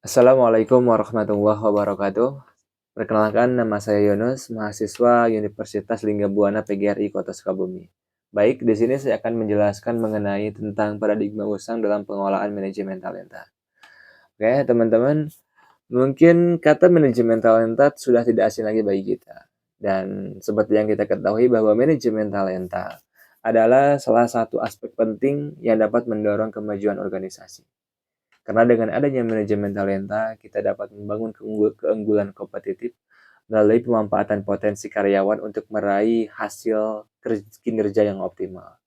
Assalamualaikum warahmatullahi wabarakatuh. Perkenalkan, nama saya Yunus, mahasiswa Universitas Linggabuana PGRI Kota Sukabumi. Baik, di sini saya akan menjelaskan mengenai tentang paradigma usang dalam pengelolaan manajemen talenta. Oke, teman-teman, mungkin kata manajemen talenta sudah tidak asing lagi bagi kita. Dan seperti yang kita ketahui bahwa manajemen talenta adalah salah satu aspek penting yang dapat mendorong kemajuan organisasi. Karena dengan adanya manajemen talenta, kita dapat membangun keunggulan kompetitif melalui pemanfaatan potensi karyawan untuk meraih hasil kinerja yang optimal.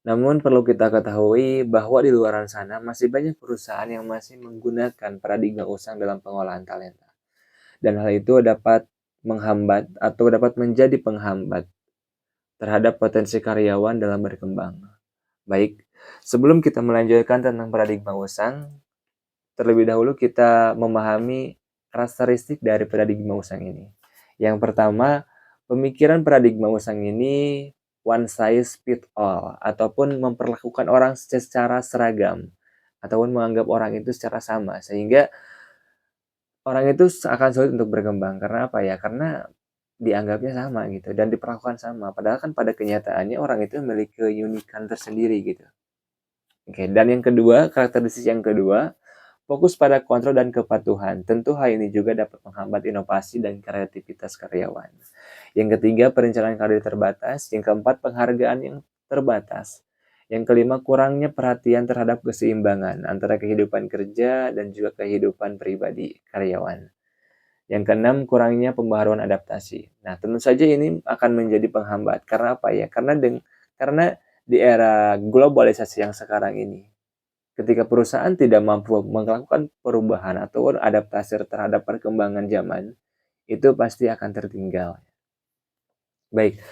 Namun perlu kita ketahui bahwa di luar sana masih banyak perusahaan yang masih menggunakan paradigma usang dalam pengolahan talenta. Dan hal itu dapat menghambat atau dapat menjadi penghambat terhadap potensi karyawan dalam berkembang. Baik, sebelum kita melanjutkan tentang paradigma usang, terlebih dahulu kita memahami karakteristik dari paradigma usang ini. Yang pertama, pemikiran paradigma usang ini one size fit all ataupun memperlakukan orang secara seragam ataupun menganggap orang itu secara sama sehingga orang itu akan sulit untuk berkembang. Karena apa ya? Karena dianggapnya sama gitu dan diperlakukan sama. Padahal kan pada kenyataannya orang itu memiliki keunikan tersendiri gitu. Oke, dan yang kedua, karakteristik yang kedua, fokus pada kontrol dan kepatuhan. Tentu hal ini juga dapat menghambat inovasi dan kreativitas karyawan. Yang ketiga, perencanaan karir terbatas. Yang keempat, penghargaan yang terbatas. Yang kelima, kurangnya perhatian terhadap keseimbangan antara kehidupan kerja dan juga kehidupan pribadi karyawan. Yang keenam, kurangnya pembaharuan adaptasi. Nah, tentu saja ini akan menjadi penghambat. Karena apa ya? Karena di era globalisasi yang sekarang ini, ketika perusahaan tidak mampu melakukan perubahan atau adaptasi terhadap perkembangan zaman, itu pasti akan tertinggal. Baik,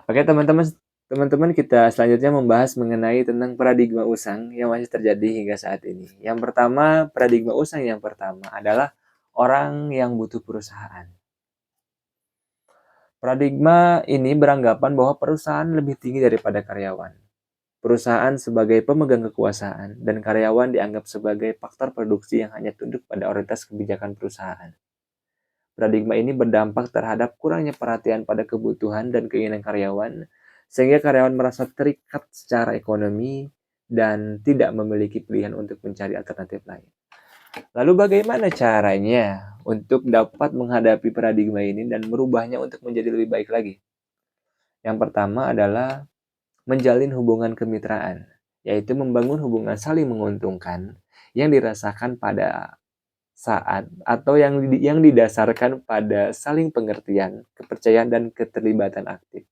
oke teman-teman kita selanjutnya membahas mengenai tentang paradigma usang yang masih terjadi hingga saat ini. Yang pertama, paradigma usang yang pertama adalah orang yang butuh perusahaan. Paradigma ini beranggapan bahwa perusahaan lebih tinggi daripada karyawan. Perusahaan sebagai pemegang kekuasaan dan karyawan dianggap sebagai faktor produksi yang hanya tunduk pada otoritas kebijakan perusahaan. Paradigma ini berdampak terhadap kurangnya perhatian pada kebutuhan dan keinginan karyawan, sehingga karyawan merasa terikat secara ekonomi dan tidak memiliki pilihan untuk mencari alternatif lain. Lalu bagaimana caranya untuk dapat menghadapi paradigma ini dan merubahnya untuk menjadi lebih baik lagi? Yang pertama adalah menjalin hubungan kemitraan, yaitu membangun hubungan saling menguntungkan yang dirasakan pada saat atau yang didasarkan pada saling pengertian, kepercayaan dan keterlibatan aktif.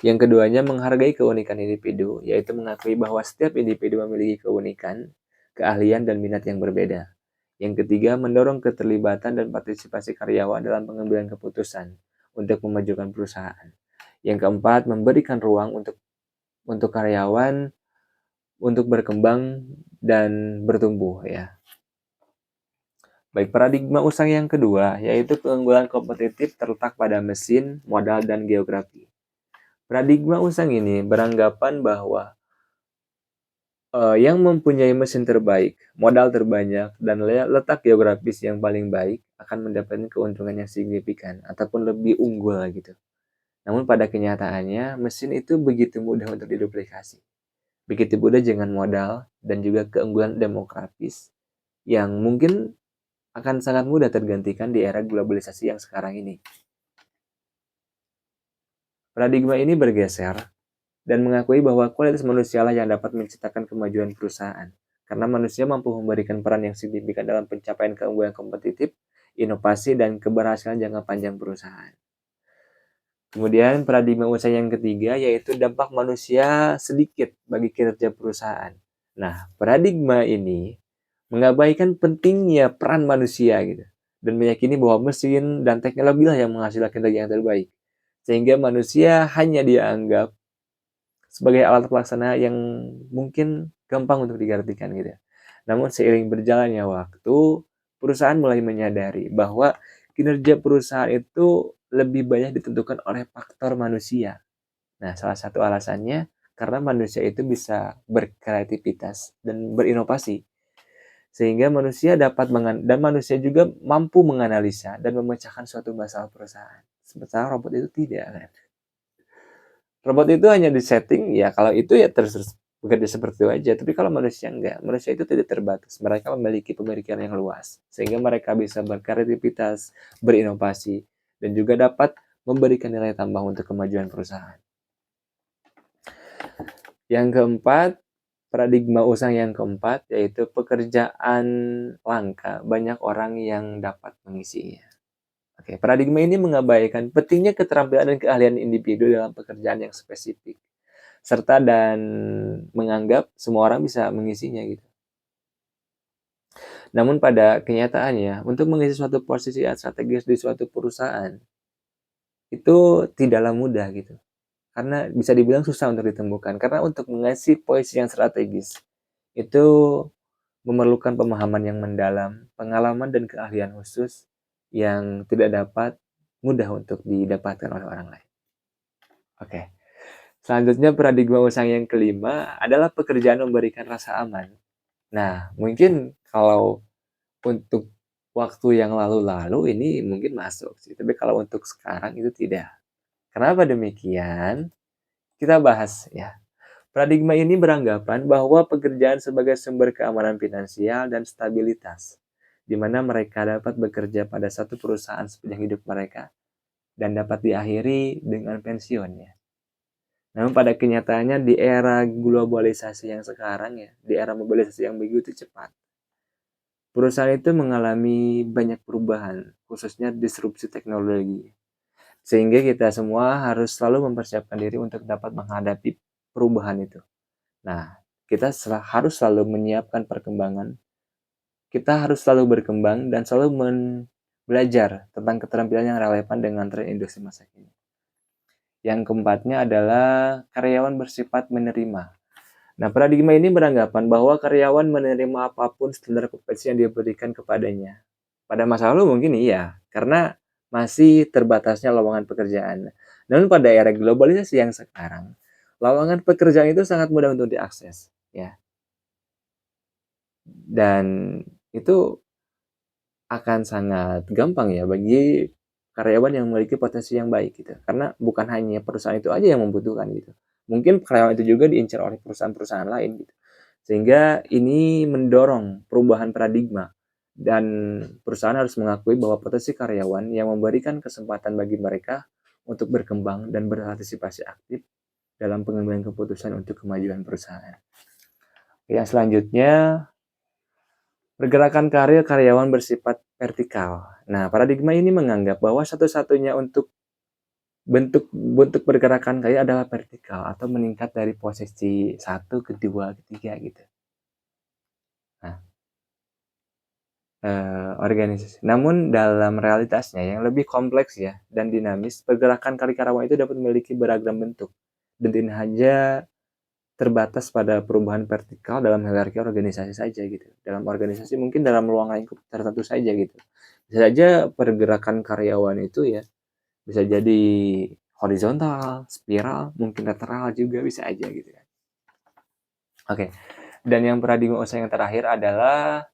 Yang keduanya menghargai keunikan individu, yaitu mengakui bahwa setiap individu memiliki keunikan, keahlian dan minat yang berbeda. Yang ketiga, mendorong keterlibatan dan partisipasi karyawan dalam pengambilan keputusan untuk memajukan perusahaan. Yang keempat, memberikan ruang untuk karyawan untuk berkembang dan bertumbuh ya. Baik, paradigma usang yang kedua yaitu keunggulan kompetitif terletak pada mesin, modal, dan geografi. Paradigma usang ini beranggapan bahwa yang mempunyai mesin terbaik, modal terbanyak, dan letak geografis yang paling baik akan mendapatkan keuntungan yang signifikan ataupun lebih unggul gitu. Namun pada kenyataannya mesin itu begitu mudah untuk diduplikasi. Begitu mudah dengan modal dan juga keunggulan demografis yang mungkin akan sangat mudah tergantikan di era globalisasi yang sekarang ini. Paradigma ini bergeser dan mengakui bahwa kualitas manusialah yang dapat menciptakan kemajuan perusahaan. Karena manusia mampu memberikan peran yang signifikan dalam pencapaian keunggulan kompetitif, inovasi, dan keberhasilan jangka panjang perusahaan. Kemudian paradigma usaha yang ketiga yaitu dampak manusia sedikit bagi kinerja perusahaan. Nah, paradigma ini mengabaikan pentingnya peran manusia gitu dan meyakini bahwa mesin dan teknologi lah yang menghasilkan kinerja yang terbaik. Sehingga manusia hanya dianggap sebagai alat pelaksana yang mungkin gampang untuk digantikan gitu. Namun seiring berjalannya waktu, perusahaan mulai menyadari bahwa kinerja perusahaan itu lebih banyak ditentukan oleh faktor manusia. Nah, salah satu alasannya Karena manusia itu bisa berkreativitas dan berinovasi. Sehingga manusia manusia juga mampu menganalisa dan memecahkan suatu masalah perusahaan. Sementara robot itu tidak kan. Robot itu hanya disetting ya kalau itu ya terus bekerja seperti itu aja. Tapi kalau manusia enggak, manusia itu tidak terbatas. Mereka memiliki pemikiran yang luas sehingga mereka bisa berkreativitas, berinovasi dan juga dapat memberikan nilai tambah untuk kemajuan perusahaan. Yang keempat, paradigma usaha yang keempat yaitu pekerjaan langka, banyak orang yang dapat mengisinya. Oke, paradigma ini mengabaikan pentingnya keterampilan dan keahlian individu dalam pekerjaan yang spesifik, serta dan menganggap semua orang bisa mengisinya gitu. Namun pada kenyataannya, untuk mengisi suatu posisi yang strategis di suatu perusahaan, itu tidaklah mudah gitu. Karena bisa dibilang susah untuk ditemukan. Karena untuk mengisi posisi yang strategis, itu memerlukan pemahaman yang mendalam, pengalaman dan keahlian khusus yang tidak dapat mudah untuk didapatkan oleh orang lain. Oke. Selanjutnya paradigma usaha yang kelima adalah pekerjaan memberikan rasa aman. Nah, mungkin kalau untuk waktu yang lalu-lalu ini mungkin masuk sih, tapi kalau untuk sekarang itu tidak. Kenapa demikian? Kita bahas ya. Paradigma ini beranggapan bahwa pekerjaan sebagai sumber keamanan finansial dan stabilitas, di mana mereka dapat bekerja pada satu perusahaan sepanjang hidup mereka dan dapat diakhiri dengan pensiunnya. Namun pada kenyataannya di era globalisasi yang sekarang ya, di era mobilisasi yang begitu cepat, perusahaan itu mengalami banyak perubahan, khususnya disrupsi teknologi. Sehingga kita semua harus selalu mempersiapkan diri untuk dapat menghadapi perubahan itu. Nah, kita harus selalu menyiapkan perkembangan. Kita harus selalu berkembang dan selalu belajar tentang keterampilan yang relevan dengan tren industri masa kini. Yang keempatnya adalah karyawan bersifat menerima. Nah, paradigma ini beranggapan bahwa karyawan menerima apapun standar kompetensi yang diberikan kepadanya. Pada masa lalu mungkin iya, karena masih terbatasnya lowongan pekerjaan. Namun pada era globalisasi yang sekarang, lowongan pekerjaan itu sangat mudah untuk diakses, ya. Dan itu akan sangat gampang ya bagi karyawan yang memiliki potensi yang baik gitu. Karena bukan hanya perusahaan itu aja yang membutuhkan gitu. Mungkin karyawan itu juga diincar oleh perusahaan-perusahaan lain gitu. Sehingga ini mendorong perubahan paradigma dan perusahaan harus mengakui bahwa potensi karyawan yang memberikan kesempatan bagi mereka untuk berkembang dan berpartisipasi aktif dalam pengambilan keputusan untuk kemajuan perusahaan. Yang selanjutnya, pergerakan karir karyawan bersifat vertikal. Nah, paradigma ini menganggap bahwa satu-satunya untuk bentuk pergerakan karir adalah vertikal atau meningkat dari posisi 1 ke 2 ke 3 gitu. Nah, organisasi. Namun dalam realitasnya yang lebih kompleks ya dan dinamis, pergerakan karir karyawan itu dapat memiliki beragam bentuk dan tidak hanya terbatas pada perubahan vertikal dalam hierarki organisasi saja gitu. Dalam organisasi mungkin dalam ruang lingkup tertentu saja gitu. Bisa saja pergerakan karyawan itu ya bisa jadi horizontal, spiral, mungkin lateral juga bisa aja gitu kan. Oke. Dan yang paradigma usaha yang terakhir adalah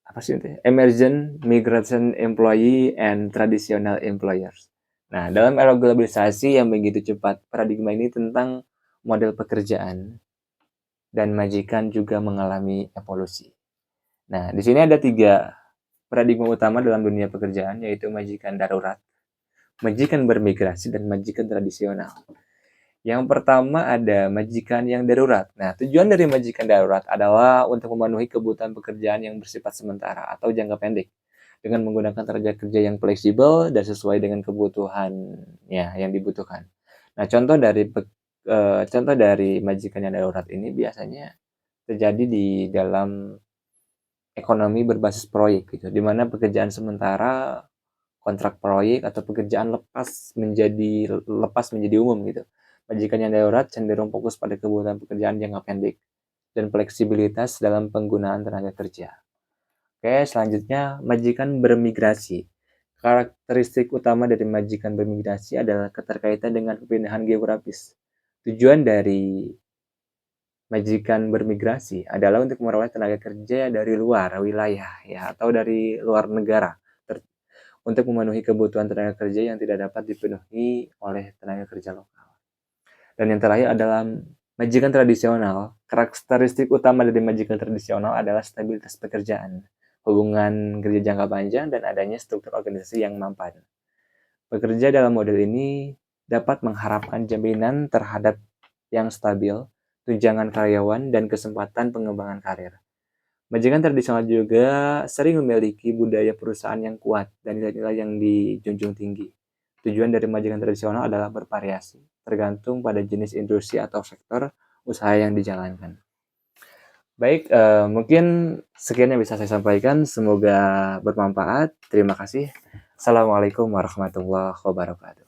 apa sih itu? Emergent migration employee and traditional employers. Nah, dalam era globalisasi yang begitu cepat, paradigma ini tentang model pekerjaan dan majikan juga mengalami evolusi. Nah, di sini ada 3 paradigma utama dalam dunia pekerjaan, yaitu majikan darurat, majikan bermigrasi, dan majikan tradisional. Yang pertama ada majikan yang darurat. Nah, tujuan dari majikan darurat adalah untuk memenuhi kebutuhan pekerjaan yang bersifat sementara atau jangka pendek dengan menggunakan tenaga kerja yang fleksibel dan sesuai dengan kebutuhannya yang dibutuhkan. Nah, contoh dari majikan yang darurat ini biasanya terjadi di dalam ekonomi berbasis proyek gitu, di mana pekerjaan sementara, kontrak proyek atau pekerjaan lepas menjadi umum gitu. Majikan yang darurat cenderung fokus pada kebutuhan pekerjaan jangka pendek dan fleksibilitas dalam penggunaan tenaga kerja. Oke, selanjutnya majikan bermigrasi. Karakteristik utama dari majikan bermigrasi adalah keterkaitan dengan kepindahan geografis. Tujuan dari majikan bermigrasi adalah untuk memperoleh tenaga kerja dari luar wilayah ya atau dari luar negara untuk memenuhi kebutuhan tenaga kerja yang tidak dapat dipenuhi oleh tenaga kerja lokal. Dan yang terakhir adalah majikan tradisional. Karakteristik utama dari majikan tradisional adalah stabilitas pekerjaan, hubungan kerja jangka panjang, dan adanya struktur organisasi yang mampan. Pekerja dalam model ini dapat mengharapkan jaminan terhadap yang stabil, tunjangan karyawan, dan kesempatan pengembangan karir. Majikan tradisional juga sering memiliki budaya perusahaan yang kuat dan nilai-nilai yang dijunjung tinggi. Tujuan dari majikan tradisional adalah bervariasi, tergantung pada jenis industri atau sektor usaha yang dijalankan. Baik, mungkin sekian yang bisa saya sampaikan. Semoga bermanfaat. Terima kasih. Assalamualaikum warahmatullahi wabarakatuh.